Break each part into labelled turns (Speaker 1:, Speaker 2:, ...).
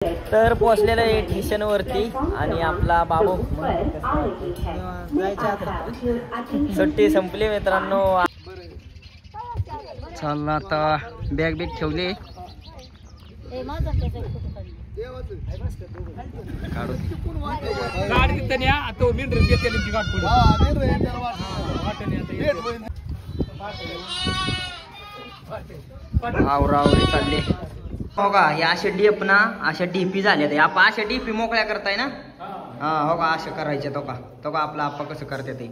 Speaker 1: तर पोहोचलेलं आहे स्टेशन वरती आणि आपला बाबू सुट्टी संपली मित्रांनो. चला आता बॅग बिग ठेवली काढू आवरावरी चालले हो का. हे असे डीप ना अशा डीपी झाल्या आपण अशा डीपी मोकळ्या करताय ना. हा हो का असं करायचे तो का आपला आप्पा कसं करते ते.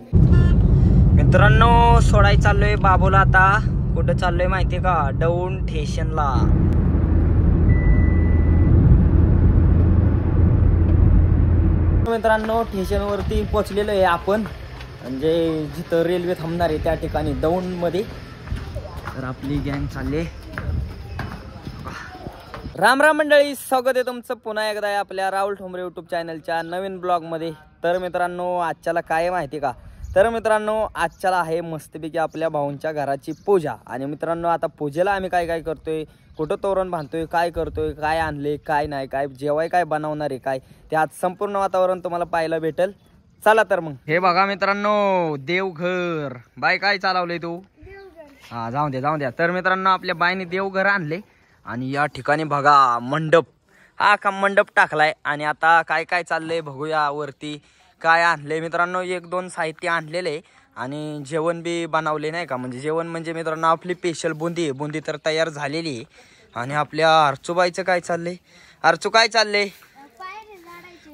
Speaker 1: मित्रांनो सोडाय चाललोय बाबूला. आता कुठं चाललोय माहितीये का, दौंड स्टेशनला. मित्रांनो स्टेशन वरती पोहोचलेलो आहे आपण, म्हणजे जिथं रेल्वे थांबणार आहे त्या ठिकाणी दौंड मध्ये. तर आपली गँग चालले. राम राम मंडळी, स्वागत आहे तुमचं पुन्हा एकदा आपल्या राहुल ठोंबरे यूट्यूब चॅनलच्या नवीन ब्लॉग मध्ये. तर मित्रांनो आजच्याला काय माहिती का, तर मित्रांनो आजच्याला आहे मस्तपैकी आपल्या भाऊंच्या घराची पूजा. आणि मित्रांनो आता पूजेला आम्ही काय काय करतोय, कुठं तोरण बांधतोय, काय करतोय, काय आणले, काय नाही, काय जेवाय, काय बनवणार आहे, काय ते आज संपूर्ण वातावरण तुम्हाला पाहायला भेटेल. चला तर मग. हे बघा मित्रांनो देवघर. बाय काय चालवलंय तू? हा जाऊ द्या. तर मित्रांनो आपल्या बाईने देवघर आणले आणि या ठिकाणी बघा मंडप, हा का मंडप टाकलाय. आणि आता काय काय चाललंय बघूया वरती काय आणले. मित्रांनो एक दोन साहित्य आणलेले आणि जेवण बी बनवले नाही का. म्हणजे जेवण म्हणजे मित्रांनो आपली स्पेशल बुंदी तर तयार झालेली आहे. आणि आपल्या अर्चूबाईचं काय चाललंय, अर्चू काय चाललंय,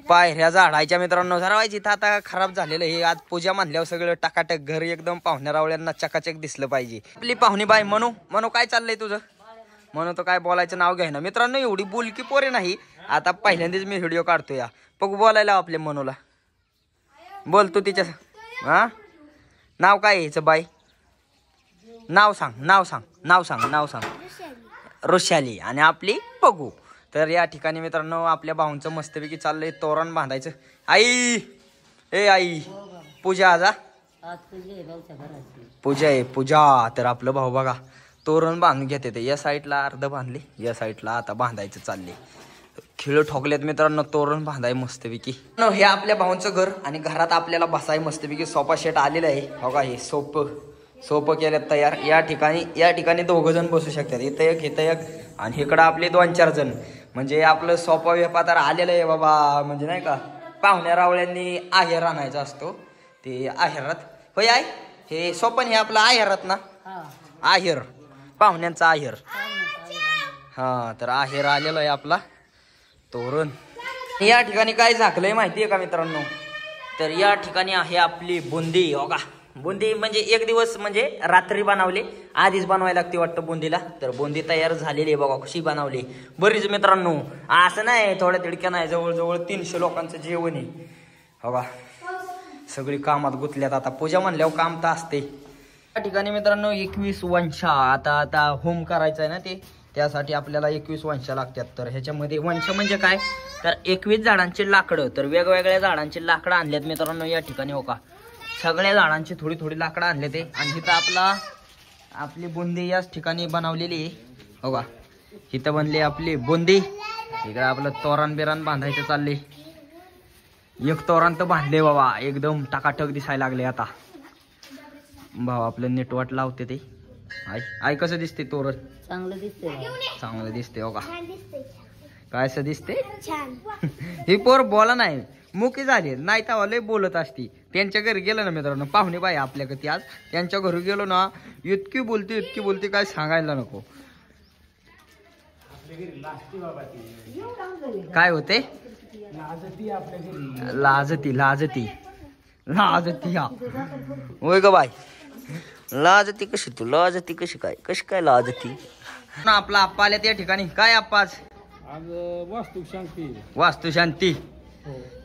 Speaker 1: पायऱ्या झाडायच्या मित्रांनो. झरवायची तर आता खराब झालेलं हे. आज पूजा म्हणल्यावर सगळं टाकाटक घर एकदम पाहुण्यारावळ्यांना चकाचक दिसलं पाहिजे. आपली पाहुणी बाई म्हणू काय चाललंय तुझं? म्हणून तर काय बोलायचं नाव घ्याय ना मित्रांनो. एवढी बोलकी पोरे नाही. आता पहिल्यांदाच मी व्हिडिओ काढतो या पग बोलायला आपल्या मनूला. बोल तू तिच्या. हा नाव काय यायचं बाई? नाव सांग. ऋषाली आणि आपली पगू. तर या ठिकाणी मित्रांनो आपल्या भाऊंचं मस्तपैकी चाललंय तोरण बांधायचं. आई पूजा आज पूजा. तर आपलं भाऊ बघा तोरण बांधून घेते ते. या साईडला अर्ध बांधले, या साईडला आता बांधायचं चालले. खिळ ठोकलेत मित्रांनो तोरण बांधाय मस्तपैकी. हे आपल्या भाऊंचं घर आणि घरात आपल्याला बसाय मस्तपैकी सोफा सेट आलेला आहे. बघा हे सोपं केल्यात तयार. या ठिकाणी 2 जण बसू शकतात. इथं एक आणि इकडं आपले 2-4 जण. म्हणजे आपलं सोफा वेपा तर आलेलं आहे बाबा. म्हणजे नाही का पाहुण्या रावळ्यांनी आहेर आणायचा असतो ते आहेरात. होय आहे हे सोपन हे आपलं आहेरात ना. आहेर पाहुण्यांचा आहेर. हा तर आहेर आलेला आहे आपला तोरण. या ठिकाणी काय झाकलंय माहितीये का मित्रांनो, तर या ठिकाणी आहे आपली बुंदी. हो का बुंदी म्हणजे एक दिवस म्हणजे रात्री बनवली, आधीच बनवायला लागते वाटतं बुंदीला. तर बुंदी तयार झालेली आहे बघा कशी बनवली बरीच मित्रांनो. असं नाही थोड्या तिडक्या नाही, जवळजवळ 300 लोकांचं जेवण आहे. हो का सगळी कामात गुंतल्यात. आता पूजा म्हणल्यावर काम तर असते. या ठिकाणी मित्रांनो 21 वंशा आता होम करायचं आहे ना ते, त्यासाठी आपल्याला 21 वंशा लागतात. तर ह्याच्यामध्ये वंश म्हणजे काय, तर 21 झाडांची लाकडं. तर वेगवेगळ्या झाडांची लाकडं आणल्यात मित्रांनो या ठिकाणी. हो का सगळ्या झाडांची थोडी लाकडं आणले ते. आणि इथं आपली बुंदी याच ठिकाणी बनवलेली आहे. हो का इथं बनली आपली बुंदी. इकडे आपलं तोरण बिरान बांधायचं चालले. एक तोरण तर बांधले बाबा एकदम टाकाटक दिसायला लागले. आता भाऊ आपलं नेटवाट लावते ते. आई कसं दिसते तोरण? चांगलं दिसते. हो का काय असं दिसते ही पोर बोला नाही मुकी झाली नाही तर लय बोलत असती. त्यांच्या घरी गेलं ना मित्रांनो पाहुणे बाई आपल्याकडे आज त्यांच्या घरी गेलो ना इतकी बोलते काय सांगायला नको. काय होते लाजती हा होय ग बाय. लाजती कशी काय लाजती. आपला आप्पा आल्या त्या ठिकाणी. काय आप्पा आज वास्तू शांती.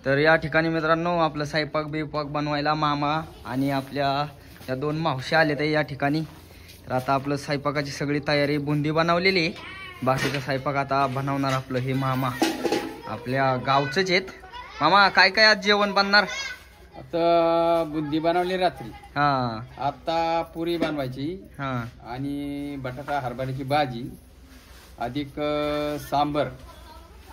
Speaker 1: तर या ठिकाणी मित्रांनो आपलं स्वयंपाक बनवायला मामा आणि आपल्या त्या 2 मावशी आले तर या ठिकाणी. तर आता आपलं स्वयंपाकाची सगळी तयारी बुंदी बनवलेली आहे. बाकीचा स्वयंपाक आता बनवणार आपलं हे मामा आपल्या गावचंच आहेत. मामा काय काय आज जेवण बनणार?
Speaker 2: आता बुंदी बनवली रात्री.
Speaker 1: हा
Speaker 2: आता पुरी बनवायची.
Speaker 1: हा
Speaker 2: आणि बटाटा हरभऱ्याची भाजी अधिक सांबर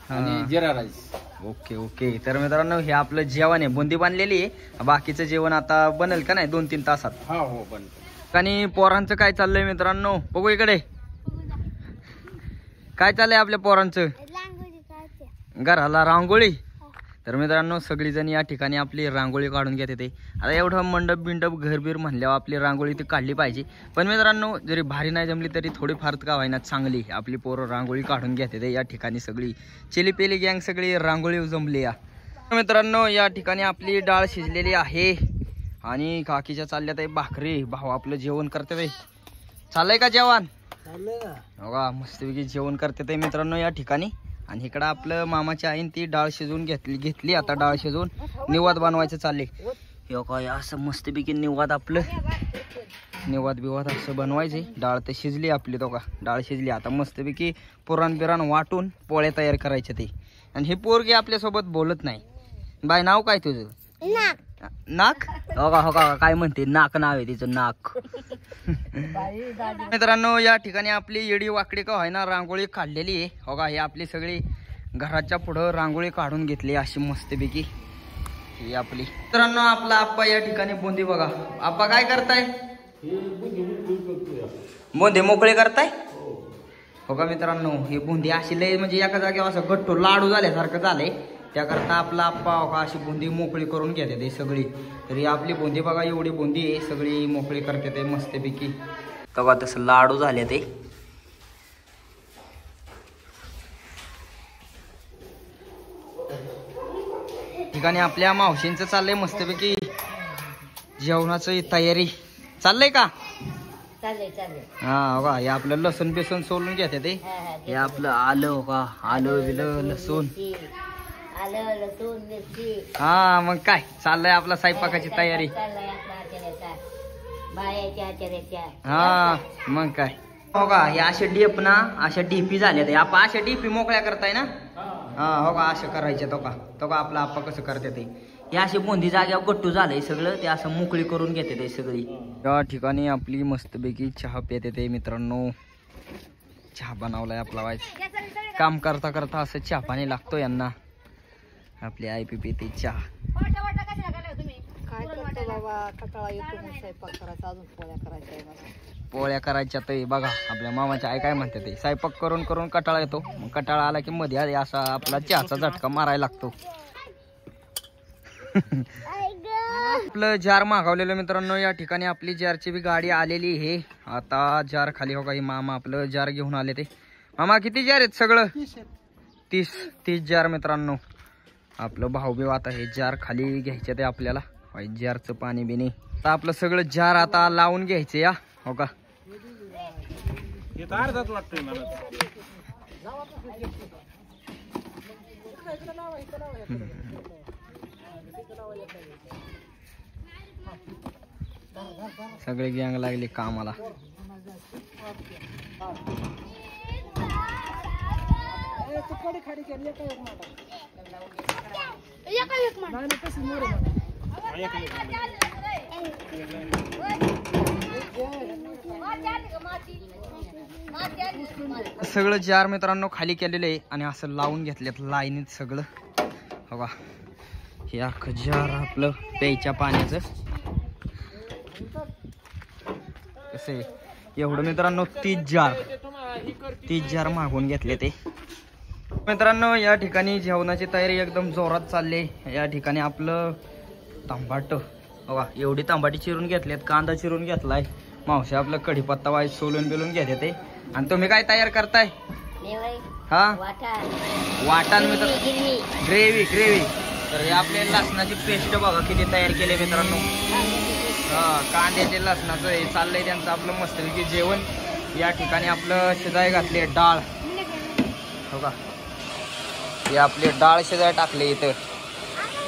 Speaker 2: आणि जिरा राईस.
Speaker 1: Okay okay. तर मित्रांनो हे आपलं जेवण आहे, बुंदी बांधलेली आहे. बाकीचं जेवण आता बनेल का नाही 2-3 तासात.
Speaker 2: हा हो बनतो.
Speaker 1: आणि पोरांचं काय चाललंय मित्रांनो, बघू इकडे काय चाललंय आपल्या पोरांचं. घराला रांगोळी. तर मित्रांनो सगळीजण या ठिकाणी आपली रांगोळी काढून घेते ते. आता एवढं मंडप बिंडप घरबीर म्हणल्यावर आपली रांगोळी ती काढली पाहिजे. पण मित्रांनो जरी भारी नाही जमली तरी थोडीफार का व्हायना चांगली आपली पोरं रांगोळी काढून घेते ते. या ठिकाणी सगळी चिली पेली गँग सगळी रांगोळी जमली या. मित्रांनो या ठिकाणी आपली डाळ शिजलेली आहे आणि काकीच्या चालल्यात आहे भाकरी. भाऊ आपलं जेवण करते ते. चाललंय का जेवण? बघा मस्तपैकी जेवण करते ते मित्रांनो या ठिकाणी. आणि इकडं आपलं मामाची आईन ती डाळ शिजवून घेतली. आता डाळ शिजवून निवाद बनवायचं चालले. हे काय असं मस्तपैकी निवाद आपलं निवाद बिवाद असं बनवायचे. डाळ तर शिजली आपली. तो का डाळ शिजली. आता मस्तपैकी पुराण बिराण वाटून पोळ्या तयार करायचे ते. आणि हे पोरगी आपल्यासोबत बोलत नाही. बाय नाव काय तुझं? नाक. हो का काय म्हणते? नाक नाव आहे तिचं, नाक. मित्रांनो या ठिकाणी आपली येडी वाकडी का व्हायना रांगोळी काढलेली आहे. हो का हे आपली सगळी घराच्या पुढं रांगोळी काढून घेतली अशी मस्तपैकी ही आपली. मित्रांनो आपला आप्पा या ठिकाणी बुंदी. बघा आप्पा काय करताय? बुंदी मोकळे करताय. हो का मित्रांनो ही बुंदी अशी लय म्हणजे एका जागेवर असं गट्टू लाडू झाल्यासारखं झालंय. त्याकरता आपला आप्पा का अशी बुंदी मोकळी करून घेते ते सगळी. तरी आपली बुंदी बघा एवढी बुंदी आहे सगळी मोकळी करते ते मस्तपैकी. तेव्हा तसं लाडू झाले ते. ठिकाणी आपल्या मावशींचं चाललंय मस्तपैकी जेवणाची तयारी. चाललंय का? हा बघा हे आपलं लसूण बेसन सोलून घेते ते. हे आपलं आलं हो का आलं बिलं लसूण. हा मग काय चाललंय आपला स्वयंपाकाची तयारी. हा मग काय. हो का हे अशा डीप ना अशा डीपी झाल्या. आपण अशा डीपी मोकळ्या करताय ना. हा हो का असं करायचे. तो का आपला आप्पा कसं करते ते. हे अशी बुंदी जाग्यावर गट्टू झालंय सगळं ते असं मोकळी करून घेते ते सगळी. त्या ठिकाणी आपली मस्तपैकी चहा पिते ते मित्रांनो. चहा बनवलाय आपला वाईस. काम करता करता असं चहा पाणी लागतो यांना. आपली आई पी पिते चहा. पोळ्या करायच्या ते बघा आपल्या मामाच्या आई काय म्हणते ते. स्वयंपाक करून करून कटाळा येतो. मग कटाळा आला की मध्ये असा आपला चहाचा झटका मारायला लागतो. आपलं जार मागवलेलं मित्रांनो या ठिकाणी आपली जारची बी गाडी आलेली आहे. आता जार खाली हो काही मामा आपलं जार घेऊन आले ते. मामा किती जार आहेत? सगळं 30 जार मित्रांनो. आपलं भाऊ बिव आता हे जार खाली घ्यायचे ते आपल्याला. जारचं पाणी बिनी आता आपलं सगळं जार आता लावून घ्यायचे या. हो का सगळे गँग लागली कामाला. सगळं जार मित्रांनो खाली केलेलं आहे आणि असं लावून घेतलेत लाईनीत सगळं. बघा हे अख्खं जार आपलं प्यायच्या पाण्याचं कसं आहे एवढं मित्रांनो 30 जार मागवून घेतले ते. मित्रांनो या ठिकाणी जेवणाची तयारी एकदम जोरात चालली. या ठिकाणी आपलं तांबाट बघा एवढी तांबाटी चिरून घेतलेत. कांदा चिरून घेतलाय. मावशी आपलं कढीपत्ता वाईस सोलून बिलून घेते ते. आणि तुम्ही काय तयार करताय? हा वाटण मित्र ग्रेव्ही. तर हे आपले लसणाची पेस्ट बघा किती तयार केले मित्रांनो. हा कांद्याचे लसणाचं हे चाललंय त्यांचं आपलं मस्तपैकी जेवण. या ठिकाणी आपलं शिजाय घातले डाळ. हो का हे आपले डाळ शिजाय टाकले इथं.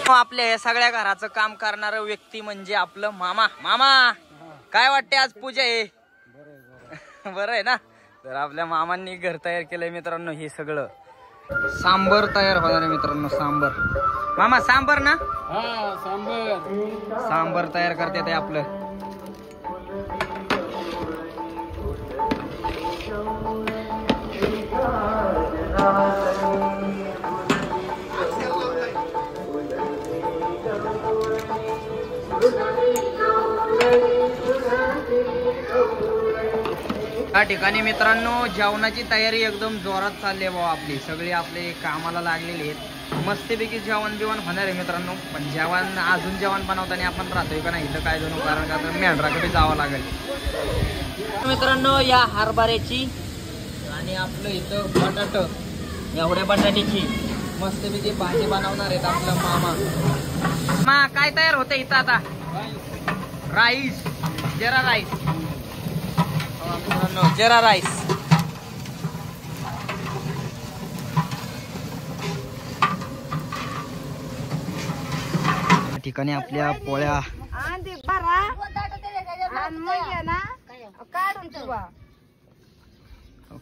Speaker 1: आपल्या या सगळ्या घराचं काम करणारं व्यक्ती म्हणजे आपलं मामा. मामा काय वाटते आज पूजा आहे? बरं आहे ना. तर आपल्या मामांनी घर तयार केलंय मित्रांनो. हे सगळं सांबर तयार होणार आहे मित्रांनो. सांबर मामा सांबर ना. सांबर तयार करते ते आपलं. या ठिकाणी मित्रांनो जेवणाची तयारी एकदम जोरात चालली आहे भाऊ. आपली सगळी आपले कामाला लागलेली आहेत. मस्तपैकी जेवण बिवण होणार आहे मित्रांनो. पण जेवण अजून जेवण बनवताना आपण राहतोय का नाही इथं काय जणू, कारण का तर मेंढराकडे जावं लागेल. मित्रांनो या हरभऱ्याची आणि आपलं इथं बटाट एवढ्या बटाट्याची मस्तपैकी भाजी बनवणार आहेत आपलं मामा. काय तयार होतं इथं आता? राईस, जिरा राईस मित्रांनो, जिरा राईस. ठिकाणी आपल्या पोळ्या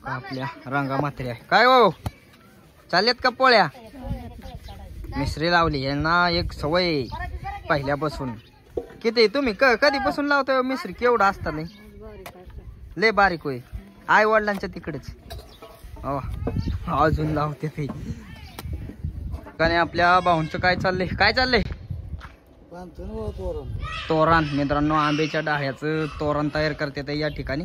Speaker 1: आपल्या रांगा मात्र्या काय हो चालल्यात का पोळ्या? मिसरी लावली यांना एक सवय पहिल्यापासून. किती तुम्ही कधीपासून लावताय मिसरी? केवढा असता नाही लय बारीक होय. आई वडिलांच्या तिकडेच अजून लावते ते. आणि आपल्या भाऊंचं काय चाललंय? काय चाललंय? तोरण मित्रांनो, आंब्याच्या डाळ्याचं तोरण तयार करते या ठिकाणी.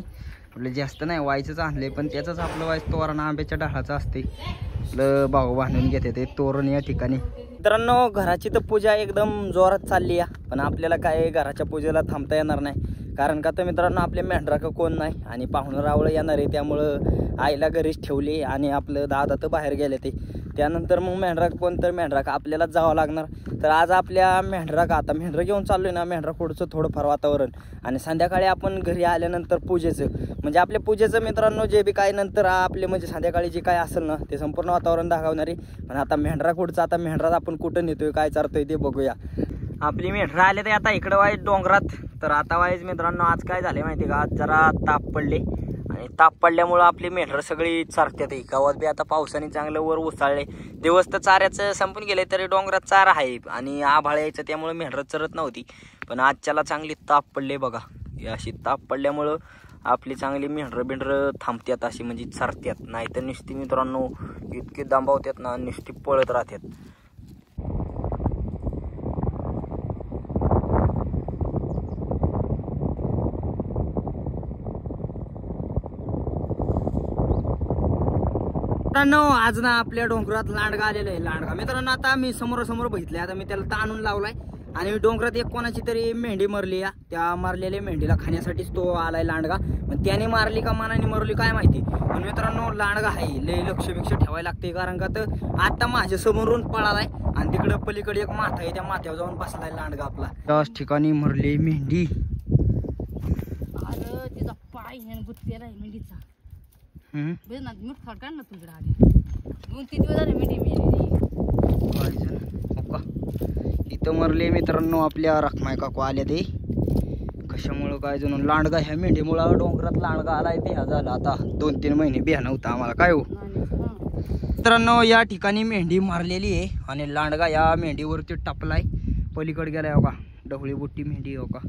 Speaker 1: आपलं जास्त नाही व्हायचंच आणलंय, पण त्याच आपलं व्हायचं तोरण आंब्याच्या डाळाचं असते. आपलं भाऊ बांधून घेते ते तोरण या ठिकाणी. मित्रांनो घराची तर पूजा एकदम जोरात चालली आहे, पण आपल्याला काय घराच्या पूजेला थांबता येणार नाही. कारण का तर मित्रांनो आपले मेंढराक कोण नाही आणि पाहुणं रावळं येणार आहे, त्यामुळं आईला घरीच ठेवली आणि आपलं दादा तर बाहेर गेले ते. त्यानंतर मग मेंढराक कोण तर मेंढराक आपल्याला जावं लागणार. तर आज आपल्या मेंढराक आता मेंढरं घेऊन चाललोय ना, मेंढराकोडचं थोडंफार वातावरण. आणि संध्याकाळी आपण घरी आल्यानंतर पूजेचं म्हणजे आपल्या पूजेचं मित्रांनो जे बी काय नंतर आपले म्हणजे संध्याकाळी जे काय असेल ना ते संपूर्ण वातावरण दाखवणारे. पण आता मेंढराकोडचं आता मेंढरात आपण कुठं नेतोय काय चालतोय ते बघूया. आपली मेंढरं आले तर आता इकडं वाईज डोंगरात. तर आता वाईज मित्रांनो आज काय झाले माहिती का, आज जरा ताप पडले आणि ताप पडल्यामुळं आपली मेंढरं सगळी चरत्यात. गावात बी आता पावसाने चांगलं वर उसळले. दिवस तर चाऱ्याचं संपून गेले तरी डोंगरात चारा आहे आणि आभाळ यायचं त्यामुळे मेंढरं चरत नव्हती. पण आजच्याला चांगली ताप पडले बघा. अशी ताप पडल्यामुळं आपली चांगली मेंढरं बिंढरं थांबत्यात अशी म्हणजे चरत्यात. नाही तर नुसती मित्रांनो इतके दंबावतात ना, नुसती पळत राहतात. मित्रांनो आज ना आपल्या डोंगरात लांडगा आलेला आहे. लांडगा मित्रांनो आता मी समोरासमोर बघितले. आता मी त्याला ताणून लावलाय आणि डोंगरात एक कोणाची तरी मेंढी मरली या. त्या मारलेल्या मेंढीला खाण्यासाठीच तो आलाय लांडगा. पण त्याने मारली का मनाने मरली काय माहिती. पण मित्रांनो लांडगा आहे लय लक्ष ठेवायला लागते. कारण का तर आता माझ्या समोरून पळालाय आणि तिकडे पलीकडे एक माथा आहे, त्या माथ्यावर जाऊन बसलाय लांडगा आपला. त्याच ठिकाणी मरली मेंढी.
Speaker 3: अरे तिचा पाय हे गुत्तेला आहे मेंढीचा. ना मीठ खडका ना तुझ्या आधी 2-3 दिवस झाले मेंढी मेलेली.
Speaker 1: इथं मरले मित्रांनो आपल्या रखमाय काकू आल्या ते. कशामुळं काय जणू लांडगा ह्या मेंढीमुळं डोंगरात लांडगा आलाय ते ह्या झाला आता 2-3 महिने बिया नव्हता आम्हाला काय हो. मित्रांनो या ठिकाणी मेंढी मारलेली आहे आणि लांडगा या मेंढीवरती टपलाय. पलीकडे गेलाय हो का, ढवळी बुट्टी मेंढी हो का,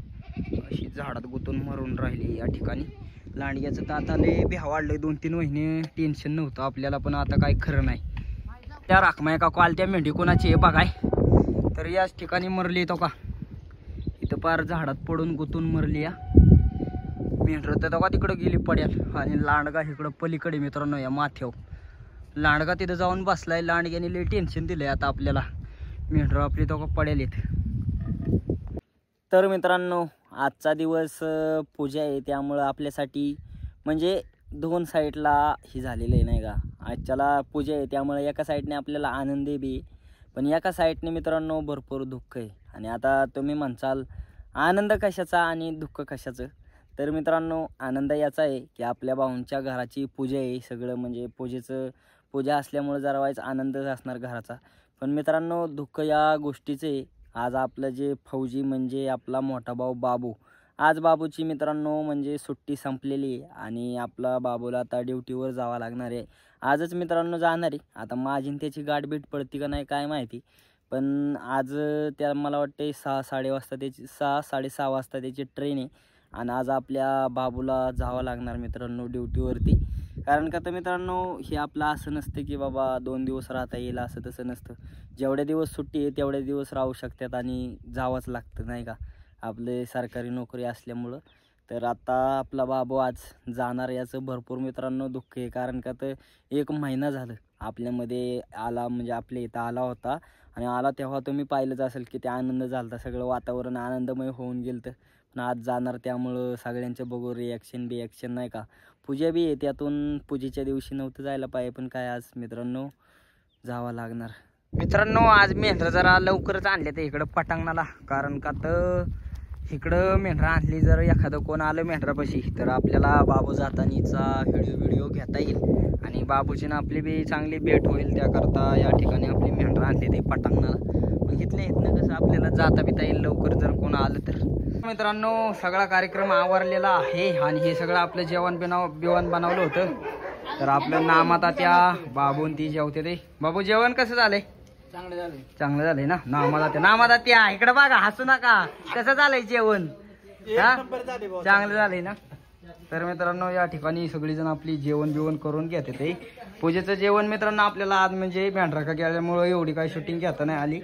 Speaker 1: अशी झाडात गुतून मरून राहिली या ठिकाणी. लांडग्याचं तर आता लय बिहा वाढलंय. 2-3 महिने टेन्शन नव्हतं आपल्याला, पण आता काही खरं नाही. त्या राखमाय काकू आल त्या मेंढी कोणाची आहे बघाय. तर याच ठिकाणी मरली तो का, इथं पार झाडात पडून गुतून मरली या मेंढरं. तर का तिकडं गेली पड्याल आणि लांडगा इकडं पलीकडे मित्रांनो या माथ्यावर. लांडगा तिथं जाऊन बसलाय. लांडग्याने लय टेन्शन दिलंय आता आपल्याला. मेंढरं आपली तो का पड्याल येत. तर मित्रांनो आजचा दिवस पूजा आहे, त्यामुळं आपल्यासाठी म्हणजे 2 साईडला ही झालेलं आहे नाही का. आजच्याला पूजा आहे त्यामुळे एका साईडने आपल्याला आनंद बी, पण एका साईडने मित्रांनो भरपूर दुःख आहे. आणि आता तुम्ही म्हणसाल आनंद कशाचा आणि दुःख कशाचं. तर मित्रांनो आनंद याचा आहे की आपल्या भाऊंच्या घराची पूजा आहे. सगळं म्हणजे पूजा असल्यामुळे जरा वाईच आनंदच असणार घराचा. पण मित्रांनो दुःख या गोष्टीचं आहे. आज आपलं जे फौजी म्हणजे आपला मोठा भाऊ बाबू, आज बाबूची मित्रांनो म्हणजे सुट्टी संपलेली आहे आणि आपला बाबूला आता ड्युटीवर जावं लागणार आहे. आजच मित्रांनो जाणार आहे. आता माझी त्याची गाठभेट पडती का नाही काय माहिती. पण आज त्या मला वाटते 6-6:30 वाजता त्याची ट्रेन आहे आणि आज आपल्या बाबूला जावं लागणार मित्रांनो ड्युटीवरती. कारण का तर मित्रांनो हे आपलं असं नसतं की बाबा 2 दिवस राहता येईल असं तसं नसतं. जेवढे दिवस सुट्टी आहे तेवढे दिवस राहू शकतात आणि जावंच लागतं नाही का, आपले सरकारी नोकरी असल्यामुळं. तर आता आपला बाबू आज जाणार याचं भरपूर मित्रांनो दुःख आहे, कारण का तर 1 महिना झालं आपल्यामध्ये आला, म्हणजे आपल्या इथं आला होता आणि आला तेव्हा तुम्ही पाहिलंच असेल की ते आनंद झाला होता, सगळं वातावरण आनंदमय होऊन गेलं. पण आज जाणार त्यामुळं सगळ्यांचं बघू रिॲक्शन नाही का. पूजा बी आहे, त्यातून पूजेच्या दिवशी नव्हतं जायला पाहिजे, पण काय आज मित्रांनो जावं लागणार. मित्रांनो आज मेंढरं जरा लवकरच आणले ते इकडं पटांगणाला, कारण का तर इकडं मेंढरं आणली जर एखादं कोण आलं मेंढरापाशी तर आपल्याला बाबू जातानीचा व्हिडिओ घेता येईल आणि बाबूची ना आपली बी चांगली भेट होईल. त्याकरता या ठिकाणी आपली मेंढरं आणली ते पटांगणाला. मग इथनं कसं आपल्याला जाता बिता येईल लवकर जर कोण आलं तर. मित्रांनो सगळा कार्यक्रम आवरलेला आहे आणि हे सगळं आपलं जेवण बनवलं होतं. तर आपलं नामाता त्या बाबून ती जेवते ते. बाबू जेवण कसं झालंय? चांगलं झालंय ना. नामादा त्या इकडे बघा, हसू नका. कसं झालंय जेवण? चांगलं झालंय ना. तर मित्रांनो या ठिकाणी सगळीजण आपली जेवण करून घेते ते. पूजेचं जेवण मित्रांनो आपल्याला आज म्हणजे मेंढरा का गेल्यामुळे एवढी काही शूटिंग घेता नाही आली,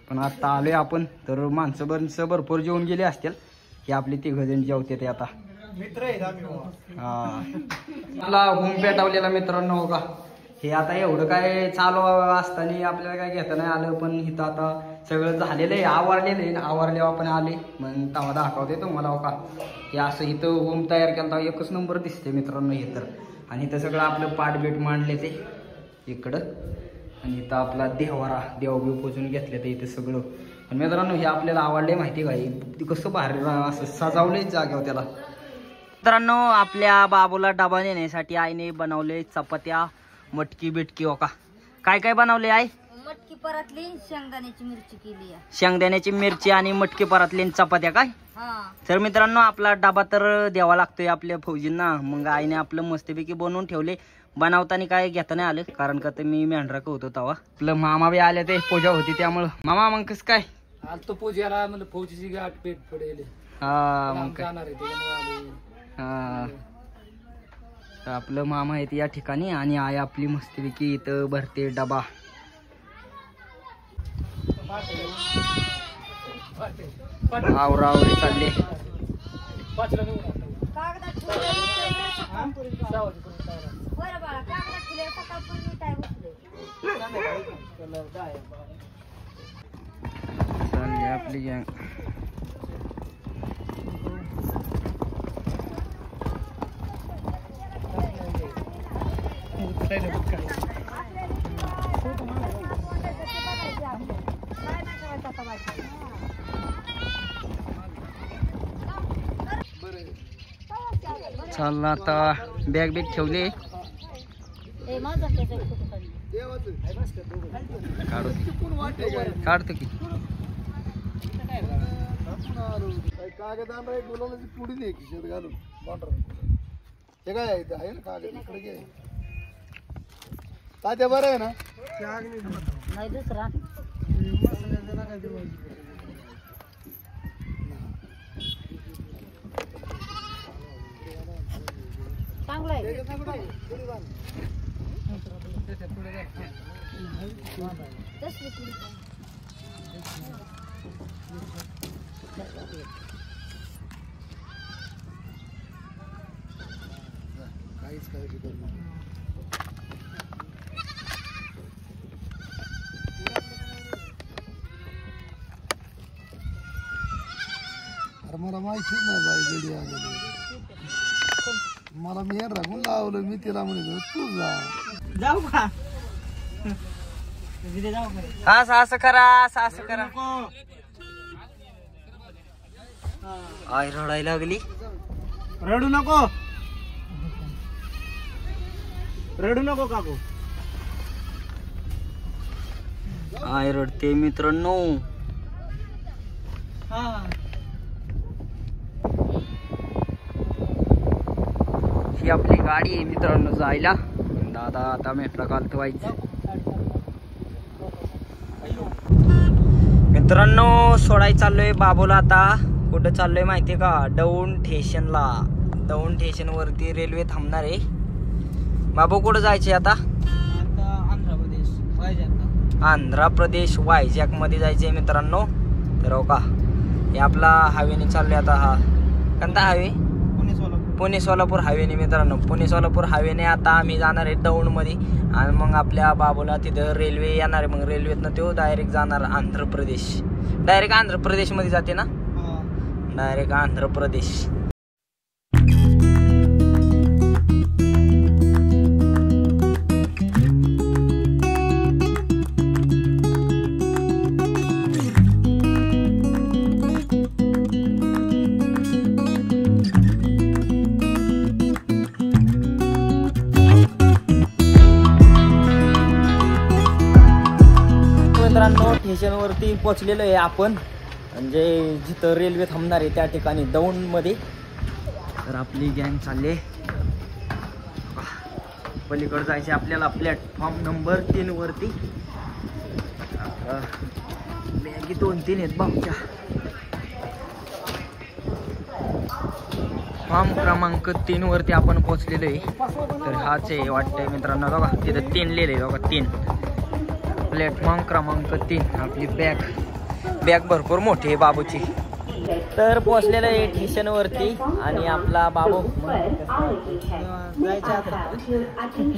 Speaker 1: पण आता आलोय आपण. तर माणसं भरपूर जेवून गेले असतील. हे आपली 3 जण जेवते ते आता. हा आपला होम पेटवलेला मित्रांनो हो का. हे आता एवढं काय चालू असताना आपल्याला काय घेता नाही आलं, पण इथं आता सगळं झालेलं आहे, आवरलेलं आहे. आवरल्यावर आपण आले मग तेव्हा दाखवते तुम्हाला हो का. हे असं इथं होम तयार केला, 1 नंबर दिसते मित्रांनो हे तर. आणि इथं सगळं आपलं पाठबीट मांडले ते इकडं, आणि इथं आपला देवारा देवबीव पूजून घेतले ते इथं सगळं. पण मित्रांनो हे आपल्याला आवडले माहिती का, कसं भारी असं सजावलंय जागेवर त्याला. मित्रांनो आपल्या बाबूला डबा नेण्यासाठी आईने बनवले चपात्या, मटकी बिटकी हो का. काय काय बनवले आई?
Speaker 3: मटकी परतली, शेंगदाण्याची मिरची केली आहे.
Speaker 1: शेंगदाण्याची मिरची आणि मटकी परतली चपात्या काय. तर मित्रांनो आपला डबा तर द्यावा लागतोय आपल्या फौजींना. मग आईने आपलं मस्तपैकी बनवून ठेवले. बनवताना काय घेता नाही आलं, कारण का तर मी मेंढरा होतो तेव्हा. आपलं मामा बी आले ते, पूजा होती त्यामुळं. मामा मग कसं काय
Speaker 2: आज तो पूजेला म्हणजे फौजीची गाठ पेट पडेल.
Speaker 1: हा मग काय.
Speaker 2: जाणार आहे त्याच्यामुळे
Speaker 1: हा तर आपलं मामा आहेत या ठिकाणी आणि आई आपली मस्तपैकी इथं भरते डबा. आवरावरी चालले. चालली आपली गँग. चाललं आता बॅग ठेवले. काढतो की
Speaker 4: कागद आणला बोलावलं पुढे नाही खिशात घालून ते काय आहे ना कागद इकडे घे. तात्या बरं आहे ना.
Speaker 3: नाही दुसरा चांगला आहे.
Speaker 4: काहीच काळजी करू नका. अरे मला माहितीच नाही बाई गडी आलेली. मला मी हे राखून लावलं, मी तिला म्हणतो तू जा.
Speaker 1: जाऊ का. असं करा असं करा. आई रडायला लागली.
Speaker 4: रडू नको काकू.
Speaker 1: आई रडते मित्रांनो. ही आपली गाडी आहे मित्रांनो जायला. दादा आता मेट्रो घालतो व्हायचं. मित्रांनो सोडाय चाललोय बाबूला. आता कुठं चाललोय माहितीये का, दौंड स्टेशनला. दौंड स्टेशन वरती रेल्वे थांबणार आहे. बाबू कुठं जायचे आता? आंध्र प्रदेश वायजॅक मध्ये जायचंय मित्रांनो. तर हो का हे आपला हायवेने चाललोय आता. हा कोणता हायवे? पुणे सोलापूर हायवेने मित्रांनो, पुणे सोलापूर हायवेने आता आम्ही जाणार आहे दौंडमध्ये आणि मग आपल्या बाबूला तिथं रेल्वे येणार आहे. मग रेल्वेतनं तो डायरेक्ट जाणार आंध्र प्रदेश. डायरेक्ट आंध्र प्रदेशमध्ये जाते ना, डायरेक्ट आंध्र प्रदेश. मित्रांनो स्टेशनवरती पोचलेलो आहे आपण, म्हणजे जिथं रेल्वे थांबणार आहे त्या ठिकाणी दौंडमध्ये. तर आपली गँग चालली पलीकडे जायचे आपल्याला प्लॅटफॉर्म नंबर 3 वरती. बॅगी 2-3 आहेत भाऊच्या. फॉर्म क्रमांक 3 वरती आपण पोहोचलेलो आहे. तर हाच आहे वाटतंय मित्रांनो, बघा तिथं 3 लिहिलंय बघा, 3 प्लॅटफॉर्म क्रमांक 3. आपली बॅग भरपूर मोठी आहे बाबूची. तर पोचलेलं आहे स्टेशनवरती आणि आपला बाबू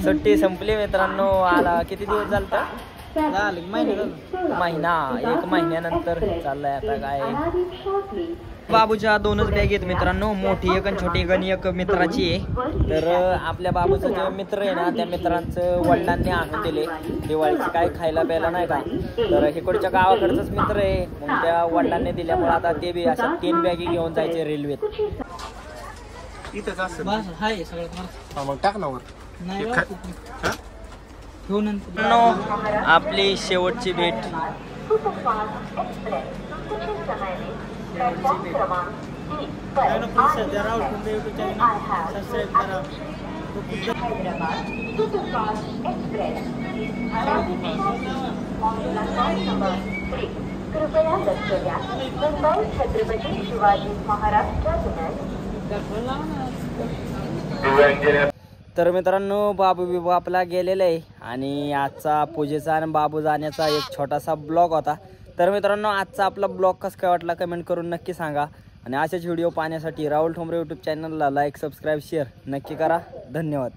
Speaker 1: सुट्टी संपली मित्रांनो. आला किती दिवस झालं? महिना, 1 महिन्यानंतर चाललाय आता. काय बाबूच्या 2च बॅग आहेत मित्रांनो, मोठी एक आणि छोटी एक आणि एक मित्राची आहे. तर आपल्या बाबूचा जे मित्र आहे ना, त्या मित्रांचं वडिलांनी आणून दिले दिवाळीचं काय खायला प्यायला नाही का. तर इकडच्या गावाकडचाच मित्र आहे, मग त्या वडिलांनी दिल्यामुळे आता ते बी अशा 3 बॅगी घेऊन जायचे रेल्वेत. आपली शेवटची भेट.
Speaker 5: कृपया लक्ष द्या, मुंबई छत्रपती शिवाजी महाराज टर्मिनस.
Speaker 1: तर मित्रांनो बाबू बिबू आपला गेलेला आहे आणि आजचा पूजेचा आणि बाबू जाण्याचा एक छोटासा ब्लॉग होता. तर मित्रांनो आजचा आपला ब्लॉग कसं काय वाटला कमेंट करून नक्की सांगा. आणि असेच व्हिडिओ पाहण्यासाठी राहुल ठोंबरे यूट्यूब चॅनलला लाईक, सबस्क्राईब, शेअर नक्की करा. धन्यवाद.